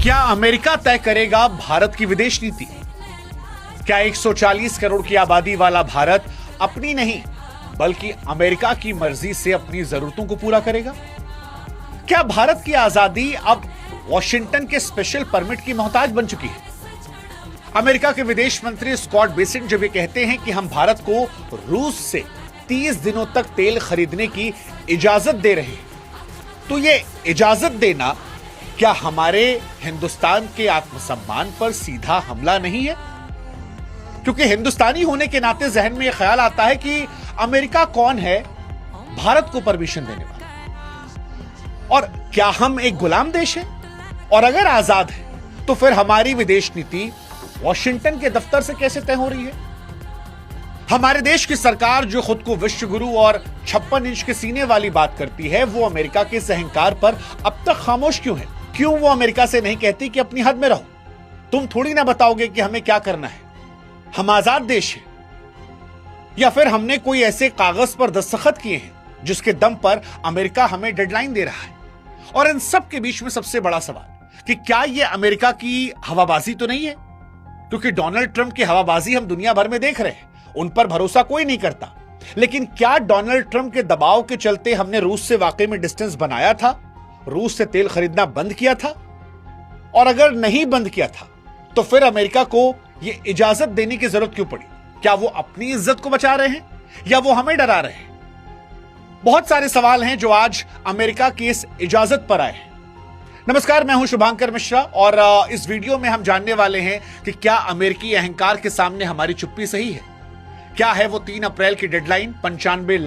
क्या अमेरिका तय करेगा भारत की विदेश नीति? क्या 140 करोड़ की आबादी वाला भारत अपनी नहीं बल्कि अमेरिका की मर्जी से अपनी जरूरतों को पूरा करेगा? क्या भारत की आजादी अब वॉशिंगटन के स्पेशल परमिट की मोहताज बन चुकी है? अमेरिका के विदेश मंत्री स्कॉट बेसेंट जब ये कहते हैं कि हम भारत को रूस से 30 दिनों तक तेल खरीदने की इजाजत दे रहे हैं, तो ये इजाजत देना क्या हमारे हिंदुस्तान के आत्मसम्मान पर सीधा हमला नहीं है? क्योंकि हिंदुस्तानी होने के नाते जहन में यह ख्याल आता है कि अमेरिका कौन है भारत को परमिशन देने वाला, और क्या हम एक गुलाम देश है? और अगर आजाद है तो फिर हमारी विदेश नीति वॉशिंगटन के दफ्तर से कैसे तय हो रही है? हमारे देश की सरकार जो खुद को विश्व गुरु और 56 इंच के सीने वाली बात करती है, वो अमेरिका के इस अहंकार पर अब तक खामोश क्यों है? क्यों वो अमेरिका से नहीं कहती कि अपनी हद में रहो, तुम थोड़ी ना बताओगे कि हमें क्या करना है, हम आजाद देश हैं? या फिर हमने कोई ऐसे कागज पर दस्तखत किए हैं जिसके दम पर अमेरिका हमें डेडलाइन दे रहा है? और इन सब के बीच में सबसे बड़ा सवाल कि क्या यह अमेरिका की हवाबाजी तो नहीं है? क्योंकि डोनाल्ड ट्रंप की हवाबाजी हम दुनिया भर में देख रहे हैं, उन पर भरोसा कोई नहीं करता। लेकिन क्या डोनाल्ड ट्रंप के दबाव के चलते हमने रूस से वाकई में डिस्टेंस बनाया था, रूस से तेल खरीदना बंद किया था? और अगर नहीं बंद किया था तो फिर अमेरिका को यह इजाजत देने की जरूरत क्यों पड़ी? क्या वो अपनी इज्जत को बचा रहे हैं या वो हमें डरा रहे हैं? बहुत सारे सवाल हैं जो आज अमेरिका की इस इजाजत पर आए हैं। नमस्कार, मैं हूं शुभांकर मिश्रा और इस वीडियो में हम जानने वाले हैं कि क्या अमेरिकी अहंकार के सामने हमारी चुप्पी सही है? क्या है वो 3 अप्रैल की डेडलाइन 95